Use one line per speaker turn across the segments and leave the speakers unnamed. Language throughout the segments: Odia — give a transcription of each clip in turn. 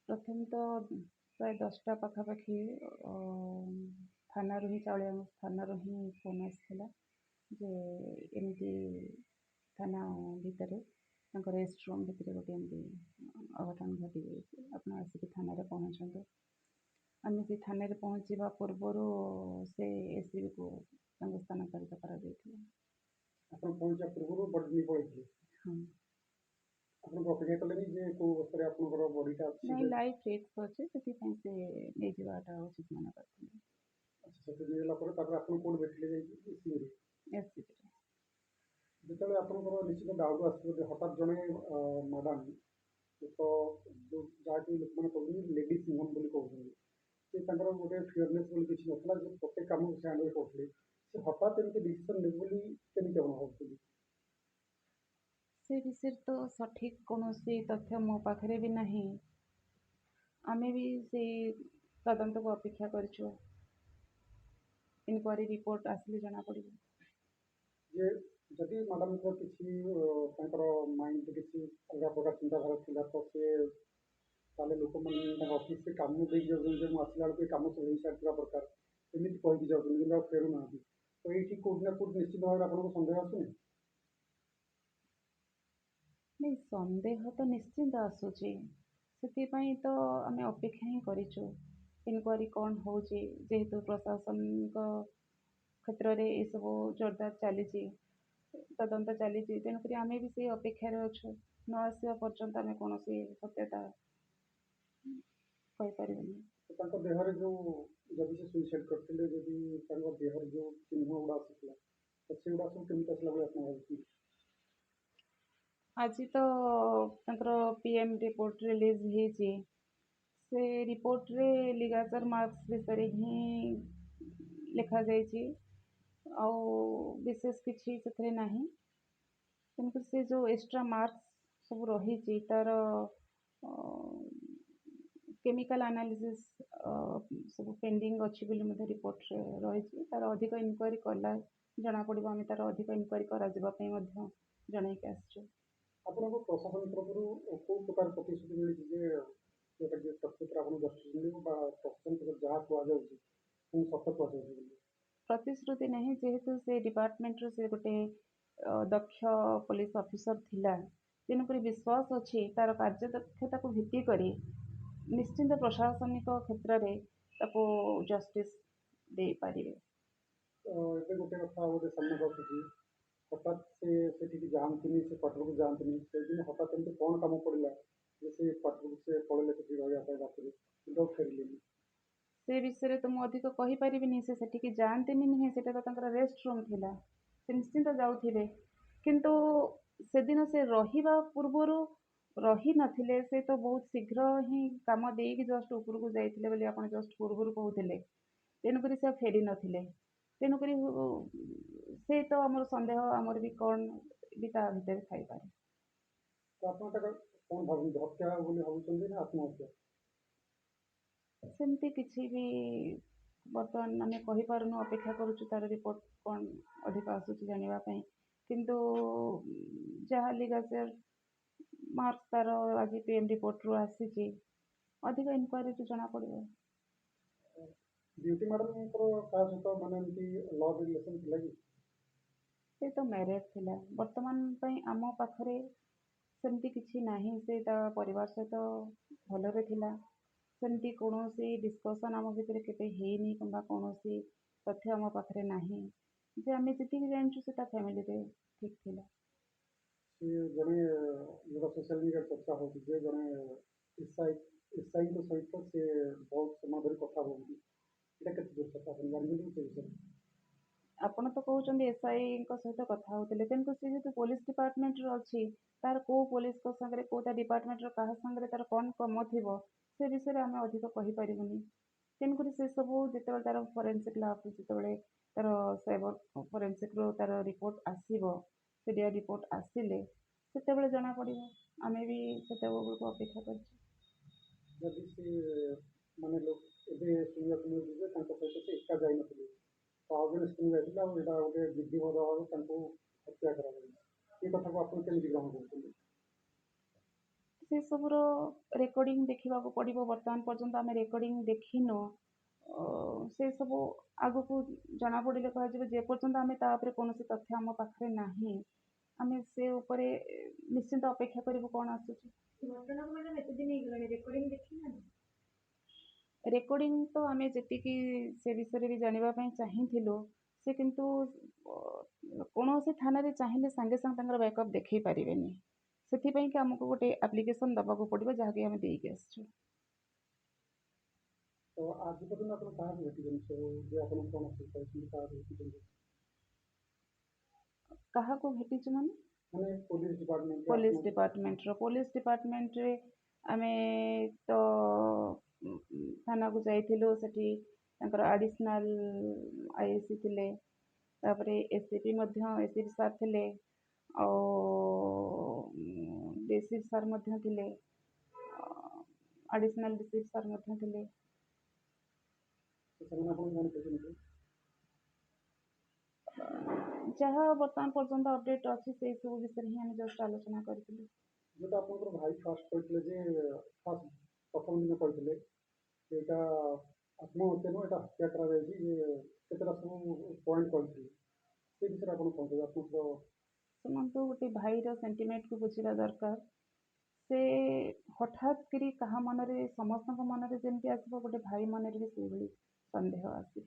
ପ୍ରଥମେ ତ ପ୍ରାୟ 10ଟା ପାଖାପାଖି ଥାନାରୁ ହିଁ ଚାଉଳିଆ ଥାନାରୁ ହିଁ ଫୋନ୍ ଆସିଥିଲା ଯେ ଏମିତି ଥାନା ଭିତରେ ତାଙ୍କ ରେଷ୍ଟ ରୁମ୍ ଭିତରେ ଗୋଟେ ଏମିତି ଅଘଟଣ ଘଟିଯାଇଛି, ଆପଣ ଆସିକି ଥାନାରେ ପହଞ୍ଚନ୍ତୁ। ଆମେ ସେ ଥାନାରେ ପହଞ୍ଚିବା ପୂର୍ବରୁ ସେ ଏସ୍ସିବିକୁ ତାଙ୍କୁ ସ୍ଥାନାନ୍ତରିତ କରାଯାଇଥିଲା।
ଆପଣ ପହଞ୍ଚିବା ପୂର୍ବରୁ ବଡି ନେଇ ପଳେଇଥିଲେ?
ହଁ।
ଆପଣଙ୍କୁ ଅପେକ୍ଷା କଲେନି ଯେ କୋଉ ଅବସ୍ଥାରେ ଆପଣଙ୍କର ବଡିଟା ଅଛି?
ନାଇଁ, ଲାଇଫ୍ ରିସ୍କ ଅଛି, ସେଥିପାଇଁ ସେ ନେଇଯିବାଟା ଉଚିତ ମନେ କରିଥିଲେ।
ଆଚ୍ଛା, ସେଠି ନେଇଗଲା ପରେ ତାପରେ ଆପଣ କୋଉଠି ଭେଟିଲେ ଯାଇକି ଏସ୍ସିବିରେ?
ଏସ୍ସିବିରେ।
ଯେତେବେଳେ ଆପଣଙ୍କର ନିଶ୍ଚିତ ଡାଉଟ୍ ଆସିବ ଯେ ହଠାତ୍ ଜଣେ ମ୍ୟାଡ଼ାମ୍ ତ ଯାହାକି ଲୋକମାନେ କହୁଛନ୍ତି ଲେଡି ସିଂଘମ ବୋଲି କହୁଛନ୍ତି, ସେ ତାଙ୍କର ଗୋଟେ ଫିୟରନେସ୍ ବୋଲି କିଛି ନଥିଲା ଯେ ପ୍ରତ୍ୟେକ କାମକୁ ସେ ହ୍ୟାଣ୍ଡେଲ୍ କରୁଥିଲେ, ସେ ହଠାତ୍ ଏମିତି ଡିସିସନ୍ ନେବେ ବୋଲି କେମିତି ଆପଣ ଭାବୁଛନ୍ତି?
ସେ ବିଷୟରେ ତ ସଠିକ୍ କୌଣସି ତଥ୍ୟ ମୋ ପାଖରେ ବି ନାହିଁ। ଆମେ ବି ସେଇ ତଦନ୍ତକୁ ଅପେକ୍ଷା କରିଛୁ, ଇନକ୍ୱାରି ରିପୋର୍ଟ ଆସିଲେ ଜଣାପଡ଼ିବ।
ଯେ ଯଦି ମ୍ୟାଡ଼ାମଙ୍କର କିଛି ତାଙ୍କର ମାଇଣ୍ଡରେ କିଛି ଅଲଗା ପ୍ରକାର ଚିନ୍ତାଧାରା ଥିଲା ତ ସେ ତାହେଲେ ଲୋକମାନେ ତାଙ୍କ ଅଫିସରେ କାମ ଦେଇକି ଯାଉଛନ୍ତି ଯେ ମୁଁ ଆସିଲା ବେଳକୁ ଏ କାମ ସବୁ ହେଇସାରିଥିବା ଦରକାର, ଏମିତି କହିକି ଯାଉଛନ୍ତି କିନ୍ତୁ ଆଉ ଫେରୁନାହାନ୍ତି, ତ ଏଇଠି କୋଉଠି ନା କୋଉଠି ନିଶ୍ଚିତ ଭାବରେ ଆପଣଙ୍କୁ ସନ୍ଦେହ ଆସୁନି?
ନାଇଁ, ସନ୍ଦେହ ତ ନିଶ୍ଚିନ୍ତ ଆସୁଛି, ସେଥିପାଇଁ ତ ଆମେ ଅପେକ୍ଷା ହିଁ କରିଛୁ ଇନକ୍ୱାରି କ'ଣ ହେଉଛି, ଯେହେତୁ ପ୍ରଶାସନଙ୍କ କ୍ଷେତ୍ରରେ ଏସବୁ ଜୋରଦାର ଚାଲିଛି, ତଦନ୍ତ ଚାଲିଛି, ତେଣୁକରି ଆମେ ବି ସେଇ ଅପେକ୍ଷାରେ ଅଛୁ। ନ ଆସିବା ପର୍ଯ୍ୟନ୍ତ ଆମେ କୌଣସି ସତ୍ୟତା କହିପାରିବୁନି।
ତାଙ୍କ ଦେହରେ ଯୋଉ ଯଦି ସେ ସୁଇସାଇଡ୍ କରିଥିଲେ, ଯଦି ତାଙ୍କ ଦେହରେ ଯୋଉ ଚିହ୍ନ ଗୁଡ଼ା ଆସିଥିଲା ତ ସେଗୁଡ଼ା ସବୁ କେମିତି ଆସିଲା ଭଳି ଆପଣ ଭାବୁଛନ୍ତି?
ଆଜି ତ ତାଙ୍କର ପିଏମ୍ ରିପୋର୍ଟ ରିଲିଜ୍ ହେଇଛି, ସେ ରିପୋର୍ଟରେ ଲିଗାଚର ମାର୍କସ୍ ବିଷୟରେ ହିଁ ଲେଖାଯାଇଛି, ଆଉ ବିଶେଷ କିଛି ସେଥିରେ ନାହିଁ। ତେଣୁକରି ସେ ଯେଉଁ ଏକ୍ସଟ୍ରା ମାର୍କସ୍ ସବୁ ରହିଛି ତାର କେମିକାଲ ଆନାଲିସିସ୍ ସବୁ ପେଣ୍ଡିଙ୍ଗ ଅଛି ବୋଲି ମଧ୍ୟ ରିପୋର୍ଟରେ ରହିଛି, ତାର ଅଧିକ ଇନକ୍ୱାରି କଲା ଜଣାପଡ଼ିବ। ଆମେ ତାର ଅଧିକ ଇନକ୍ୱାରି କରାଯିବା ପାଇଁ ମଧ୍ୟ ଜଣାଇକି ଆସିଛୁ।
ଆପଣଙ୍କୁ ପ୍ରଶାସନ ତରଫରୁ କୋଉ ପ୍ରକାର ପ୍ରତିଶ୍ରୁତି ମିଳିଛି ଯେ ଯୋଉଟାକି ପ୍ରକୃତରେ ଆପଣ ଜଷ୍ଟିସ୍ ମିଳିବ ବା ପ୍ରଶାସନ ତରଫରୁ ଯାହା କୁହାଯାଉଛି ପୁଣି ସତ କୁହାଯାଉଛି ବୋଲି?
ପ୍ରତିଶ୍ରୁତି ନାହିଁ, ଯେହେତୁ ସେ ଡିପାର୍ଟମେଣ୍ଟରୁ ସେ ଗୋଟେ ଦକ୍ଷ ପୋଲିସ ଅଫିସର ଥିଲା, ତେଣୁକରି ବିଶ୍ୱାସ ଅଛି ତାର କାର୍ଯ୍ୟଦକ୍ଷତାକୁ ଭିତ୍ତି କରି ନିଶ୍ଚିନ୍ତ ପ୍ରଶାସନିକ କ୍ଷେତ୍ରରେ ତାକୁ ଜଷ୍ଟିସ୍ ଦେଇପାରିବେ।
ଏବେ ଗୋଟେ କଥା ଗୋଟେ ସାମ୍ନାକୁ ଆସୁଛି, ହଠାତ୍ ସେ ସେଠିକି ଯାଆନ୍ତିନି, ସେ କ୍ୱାର୍ଟରକୁ ଯାଆନ୍ତିନି, ସେଦିନ ହଠାତ୍ ଏମିତି କ'ଣ କାମ ପଡ଼ିଲା ଯେ ସେ କ୍ୱାର୍ଟରକୁ ସେ ପଳେଇଲେ ସେଠି ରହିବା ପାଇଁ ରାତିରେ, କିନ୍ତୁ ଆଉ ଫେରିଲେନି?
ସେ ବିଷୟରେ ତ ମୁଁ ଅଧିକ କହିପାରିବିନି, ସେ ସେଠିକି ଯାଆନ୍ତିନି ନୁହେଁ, ସେଟା ତ ତାଙ୍କର ରେଷ୍ଟ ରୁମ୍ ଥିଲା, ସେ ନିଶ୍ଚିନ୍ତ ଯାଉଥିବେ, କିନ୍ତୁ ସେଦିନ ସେ ରହିବା ପୂର୍ବରୁ ରହିନଥିଲେ, ସେ ତ ବହୁତ ଶୀଘ୍ର ହିଁ କାମ ଦେଇକି ଜଷ୍ଟ ଉପରକୁ ଯାଇଥିଲେ ବୋଲି ଆପଣ ଜଷ୍ଟ ପୂର୍ବରୁ କହୁଥିଲେ, ତେଣୁକରି ସେ ଫେରି ନଥିଲେ, ତେଣୁକରି ସେ ତ ଆମର ସନ୍ଦେହ, ଆମର ବି କ'ଣ ବି ତା ଭିତରେ ଥାଇପାରେ।
ତ ଆପଣ ତାଙ୍କ କ'ଣ ଭାବନ୍ତି, ହତ୍ୟା ବୋଲି ଭାବୁଛନ୍ତି ନା ଆତ୍ମହତ୍ୟା?
ସେମିତି କିଛି ବି ବର୍ତ୍ତମାନ ଆମେ କହିପାରୁନୁ, ଅପେକ୍ଷା କରୁଛୁ ତାର ରିପୋର୍ଟ କ'ଣ ଅଧିକ ଆସୁଛି ଜାଣିବା ପାଇଁ, କିନ୍ତୁ ଯାହା ଲିଗାଚର ମାର୍କସ୍ ତାର ଆଜି ପିଏମ୍ ରିପୋର୍ଟରୁ ଆସିଛି, ଅଧିକ ଇନକ୍ୱାରିରୁ ଜଣାପଡ଼ିବ।
ବ୍ୟୁଟି ମ୍ୟାଡ଼ାମଙ୍କର କାହା ସହିତ ମାନେ ଏମିତି ଲଭ୍ ରିଲେସନ୍ ଥିଲା କି?
ସେ ତ ମ୍ୟାରେଡ୍ ଥିଲା, ବର୍ତ୍ତମାନ ପାଇଁ ଆମ ପାଖରେ ସେମିତି କିଛି ନାହିଁ, ସେ ତା ପରିବାର ସହିତ ଭଲରେ ଥିଲା, ସେମିତି କୌଣସି ଡିସ୍କସନ୍ ଆମ ଭିତରେ କେବେ ହେଇନି କିମ୍ବା କୌଣସି ତଥ୍ୟ ଆମ ପାଖରେ ନାହିଁ, ଯେ ଆମେ ଯେତିକି ଜାଣିଛୁ ସେ ତା ଫ୍ୟାମିଲିରେ ଠିକ୍ ଥିଲା।
ସେ ଜଣେ ଯୋଉଟା ସୋସିଆଲ ମିଡ଼ିଆରେ ଚର୍ଚ୍ଚା ହେଉଛି ଯେ ଜଣେ ଏସ୍ଆଇଙ୍କ ସହିତ ସେ ବହୁତ ସମୟ ଧରି କଥା ହୁଅନ୍ତି, ଏଇଟା କେତେ ଦୂର ସତ ଆପଣ ଜାଣିଛନ୍ତି ସେ ବିଷୟରେ?
ଆପଣ ତ କହୁଛନ୍ତି ଏସ୍ଆଇଙ୍କ ସହିତ କଥା ହେଉଥିଲେ, କିନ୍ତୁ ସେ ଯେହେତୁ ପୋଲିସ ଡିପାର୍ଟମେଣ୍ଟରେ ଅଛି, ତାର କୋଉ ପୋଲିସଙ୍କ ସାଙ୍ଗରେ କୋଉ ତା ଡିପାର୍ଟମେଣ୍ଟର କାହା ସାଙ୍ଗରେ ତାର କ'ଣ କାମ ଥିବ ସେ ବିଷୟରେ ଆମେ ଅଧିକ କହିପାରିବୁନି। ତେଣୁକରି ସେ ସବୁ ଯେତେବେଳେ ତାର ଫରେନ୍ସିକ୍ ଲାବ୍ରୁ ଯେତେବେଳେ ତାର ସାଇବର ଫରେନ୍ସିକ୍ରୁ ତାର ରିପୋର୍ଟ ଆସିବ, ସିଡିଆର୍ ରିପୋର୍ଟ ଆସିଲେ ସେତେବେଳେ ଜଣାପଡ଼ିବ। ଆମେ ବି ସେତେବେଳକୁ ଅପେକ୍ଷା କରିଛୁ।
ଯଦି ସେ ମାନେ ଏବେ ଶୁଣିବାକୁ ମିଳୁଛି ଯେ ତାଙ୍କ ସହିତ ସେ ଏକା ଯାଇନଥିଲେ, ତ ଆଉ ଜଣେ ସ୍ତ୍ରୀ ଯାଇଥିଲା ଆଉ ଏଇଟା ଗୋଟେ ବିଧିବଦ୍ଧ ଭାବେ ତାଙ୍କୁ ହତ୍ୟା କରାଯାଇଛି, ଏ କଥାକୁ ଆପଣ କେମିତି ଗ୍ରହଣ କରୁଛନ୍ତି?
ସେ ସବୁର ରେକର୍ଡିଂ ଦେଖିବାକୁ ପଡ଼ିବ। ବର୍ତ୍ତମାନ ପର୍ଯ୍ୟନ୍ତ ଆମେ ରେକର୍ଡିଂ ଦେଖିନୁ। ସେ ସବୁ ଆଗକୁ ଜଣାପଡ଼ିଲେ କୁହାଯିବ। ଯେ ପର୍ଯ୍ୟନ୍ତ ଆମେ ତା ଉପରେ କୌଣସି ତଥ୍ୟ ଆମ ପାଖରେ ନାହିଁ, ଆମେ ସେ ଉପରେ ନିଶ୍ଚିନ୍ତ ଅପେକ୍ଷା କରିବୁ କ'ଣ ଆସୁଛି।
ଘଟଣାକୁ ମ୍ୟାଡ଼ାମ୍ ଏତେ ଦିନ ହେଇଗଲାଣି ରେକର୍ଡିଂ ଦେଖିନାହାନ୍ତି?
ରେକର୍ଡିଂ ତ ଆମେ ଯେତିକି ସେ ବିଷୟରେ ବି ଜାଣିବା ପାଇଁ ଚାହିଁଥିଲୁ, ସେ କିନ୍ତୁ କୌଣସି ଥାନାରେ ଚାହିଁଲେ ସାଙ୍ଗେ ସାଙ୍ଗେ ତାଙ୍କର ବ୍ୟାକଅପ୍ ଦେଖେଇ ପାରିବେନି। ସେଥିପାଇଁ କି ଆମକୁ ଗୋଟେ ଆପ୍ଲିକେସନ୍ ଦେବାକୁ ପଡ଼ିବ, ଯାହାକି ଆମେ ଦେଇକି ଆସିଛୁ।
ତ ଆଜି ପର୍ଯ୍ୟନ୍ତ ଆପଣ କାହାକୁ ଭେଟିଛନ୍ତି ସବୁ ଯେ ଆପଣ କ'ଣ କହିଛନ୍ତି କାହାକୁ ଭେଟିଛନ୍ତି?
କାହାକୁ ଭେଟିଛୁ ମାନେ?
ମାନେ ପୋଲିସ ଡିପାର୍ଟମେଣ୍ଟ
ପୋଲିସ ଡିପାର୍ଟମେଣ୍ଟରେ ଆମେ ତ ଥାନାକୁ ଯାଇଥିଲୁ। ସେଠି ତାଙ୍କର ଆଡ଼ିସନାଲ୍ ଆଇଏସି ଥିଲେ, ତାପରେ ଏସିପି ସାର୍ ଥିଲେ, ଆଉ ଡିସିପି ସାର୍ ମଧ୍ୟ ଥିଲେ, ଆଡ଼ିସନାଲ୍ ଡିସିପି ସାର୍ ମଧ୍ୟ ଥିଲେ।
ସେମାନେ ଆପଣଙ୍କୁ କ'ଣ କହିଛନ୍ତି?
ଯାହା ବର୍ତ୍ତମାନ ପର୍ଯ୍ୟନ୍ତ ଅପଡେଟ୍ ଅଛି ସେଇ ସବୁ ବିଷୟରେ ହିଁ ଆମେ ଜଷ୍ଟ ଆଲୋଚନା କରିଥିଲୁ।
ଯେହେତୁ ଆପଣଙ୍କର ଭାଇ ଫାଷ୍ଟ କହିଥିଲେ ଯେ ଫାଷ୍ଟ ପ୍ରଥମ ଦିନ କହିଥିଲେ ସେଇଟା ଆତ୍ମହତ୍ୟା ନୁହଁ, ଏଇଟା ହତ୍ୟା କରାଯାଇଛି, ଯେ କେତେଟା ସବୁ ପଏଣ୍ଟ କହିଥିଲେ, ସେ ବିଷୟରେ ଆପଣ କ'ଣ କହିବେ? ଆପଣଙ୍କର
ଶୁଣନ୍ତୁ, ଗୋଟେ ଭାଇର ସେଣ୍ଟିମେଣ୍ଟକୁ ବୁଝିବା ଦରକାର। ସେ ହଠାତ୍ କରି କାହା ମନରେ, ସମସ୍ତଙ୍କ ମନରେ ଯେମିତି ଆସିବ, ଗୋଟେ ଭାଇ ମନରେ ବି ସେଇଭଳି ସନ୍ଦେହ ଆସିବ।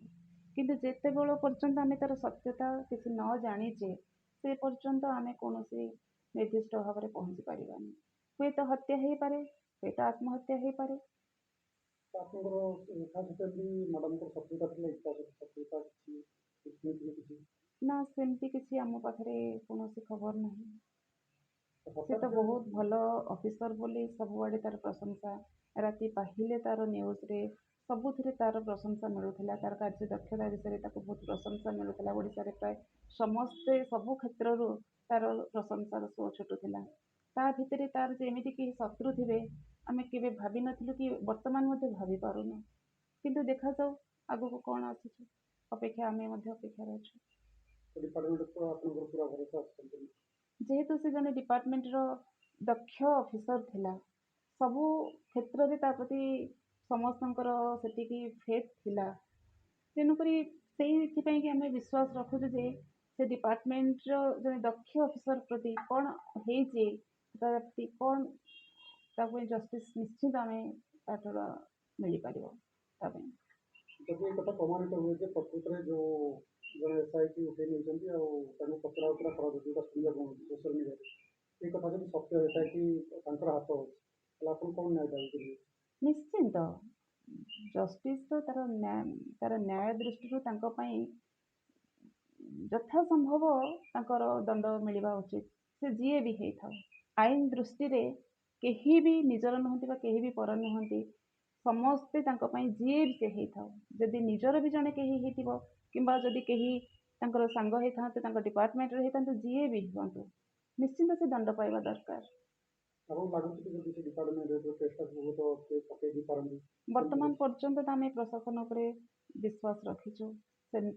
କିନ୍ତୁ ଯେତେବେଳେ ପର୍ଯ୍ୟନ୍ତ ଆମେ ତାର ସତ୍ୟତା କିଛି ନ ଜାଣିଛେ, ସେ ପର୍ଯ୍ୟନ୍ତ ଆମେ କୌଣସି ନିର୍ଦ୍ଦିଷ୍ଟ ଭାବରେ ପହଞ୍ଚି ପାରିବାନି। ହୁଏତ ହତ୍ୟା ହେଇପାରେ, ହୁଏତ ଆତ୍ମହତ୍ୟା ହେଇପାରେ।
ଆପଣଙ୍କର କାହା ସହିତ ବି ମ୍ୟାଡ଼ାମଙ୍କର ଶତ୍ରୁତା ଥିଲା, ଇଚ୍ଛା ଶତ୍ରୁତା କିଛି?
ନା, ସେମିତି କିଛି ଆମ ପାଖରେ କୌଣସି ଖବର ନାହିଁ। ସେ
ହଠାତ୍
ତ ବହୁତ ଭଲ ଅଫିସର ବୋଲି ସବୁଆଡ଼େ ତାର ପ୍ରଶଂସା। ରାତି ପାହିଲେ ତାର ନ୍ୟୁଜ୍ରେ ସବୁଥିରେ ତାର ପ୍ରଶଂସା ମିଳୁଥିଲା। ତାର କାର୍ଯ୍ୟ ଦକ୍ଷତା ବିଷୟରେ ତାକୁ ବହୁତ ପ୍ରଶଂସା ମିଳୁଥିଲା। ଓଡ଼ିଶାରେ ପ୍ରାୟ ସମସ୍ତେ ସବୁ କ୍ଷେତ୍ରରୁ ତାର ପ୍ରଶଂସାର ସୁଅ ଛୁଟୁଥିଲା। ତା ଭିତରେ ତାର ଯେ ଏମିତି କେହି ଶତ୍ରୁ ଥିବେ ଆମେ କେବେ ଭାବିନଥିଲୁ, କି ବର୍ତ୍ତମାନ ମଧ୍ୟ ଭାବି ପାରୁନୁ। କିନ୍ତୁ ଦେଖାଯାଉ ଆଗକୁ କ'ଣ ଆସୁଛି। ଆମେ ମଧ୍ୟ ଅପେକ୍ଷାରେ ଅଛୁ।
ଡିପାର୍ଟମେଣ୍ଟ ଆପଣଙ୍କର ପୁରା ଭରସା ଆସୁଛନ୍ତି?
ଯେହେତୁ ସେ ଜଣେ ଡିପାର୍ଟମେଣ୍ଟର ଦକ୍ଷ ଅଫିସର ଥିଲା, ସବୁ କ୍ଷେତ୍ରରେ ତା ପ୍ରତି ସମସ୍ତଙ୍କର ସେତିକି ଫେଥ୍ ଥିଲା। ତେଣୁକରି ସେଇଥିପାଇଁ କି ଆମେ ବିଶ୍ୱାସ ରଖୁଛୁ ଯେ ସେ ଡିପାର୍ଟମେଣ୍ଟର ଜଣେ ଦକ୍ଷ ଅଫିସର ପ୍ରତି କ'ଣ ହେଇଛି, ତା ପ୍ରତି କ'ଣ ତା ପାଇଁ ଜଷ୍ଟିସ୍ ନିଶ୍ଚିତ ଆମେ ତାଠାରୁ ମିଳିପାରିବ ତା ପାଇଁ।
ଯଦି ଏ କଥା ପ୍ରମାଣିତ ହୁଏ ଯେ ପ୍ରକୃତରେ ଯେଉଁ ଜଣେ ଏସ୍ଆଇଟି ଉଠେଇ ନେଇଛନ୍ତି ଆଉ ତାଙ୍କୁ ପଚରା ଉଚରା କରାଯାଉଛି, ଯେଉଁଟା ଶୁଣିବାକୁ ମିଳୁଛି ସୋସିଆଲ ମିଡ଼ିଆରେ, ଏ କଥା ଯଦି ସତ୍ୟ ହୋଇଥାଏ କି ତାଙ୍କର ହାତ ଅଛି, ତାହେଲେ ଆପଣ କ'ଣ ନ୍ୟାୟ ଦାବି କରିବେ?
ନିଶ୍ଚିନ୍ତ ଜଷ୍ଟିସ୍ର ତାର ନ୍ୟାୟ ଦୃଷ୍ଟିରୁ ତାଙ୍କ ପାଇଁ ଯଥାସମ୍ଭବ ତାଙ୍କର ଦଣ୍ଡ ମିଳିବା ଉଚିତ। ସେ ଯିଏ ବି ହେଇଥାଉ, ଆଇନ ଦୃଷ୍ଟିରେ କେହି ବି ନିଜର ନୁହନ୍ତି ବା କେହି ବି ପର ନୁହନ୍ତି। ସମସ୍ତେ ତାଙ୍କ ପାଇଁ ଯିଏ ବି ସେ ହେଇଥାଉ, ଯଦି ନିଜର ବି ଜଣେ କେହି ହେଇଥିବ, କିମ୍ବା ଯଦି କେହି ତାଙ୍କର ସାଙ୍ଗ ହେଇଥାନ୍ତେ, ତାଙ୍କ ଡିପାର୍ଟମେଣ୍ଟରେ ହେଇଥାନ୍ତେ, ଯିଏ ବି ହୁଅନ୍ତୁ, ନିଶ୍ଚିନ୍ତ ସେ ଦଣ୍ଡ ପାଇବା ଦରକାର।
ଆପଣଙ୍କୁ ଲାଗୁଛି କି ଯଦି ସେ ଡିପାର୍ଟମେଣ୍ଟରେ କେସ୍ଟାକୁ ବହୁତ ପକେଇ ଦେଇପାରନ୍ତି?
ବର୍ତ୍ତମାନ ପର୍ଯ୍ୟନ୍ତ ତ ଆମେ ପ୍ରଶାସନ ଉପରେ ବିଶ୍ୱାସ ରଖିଛୁ। ସେମିତି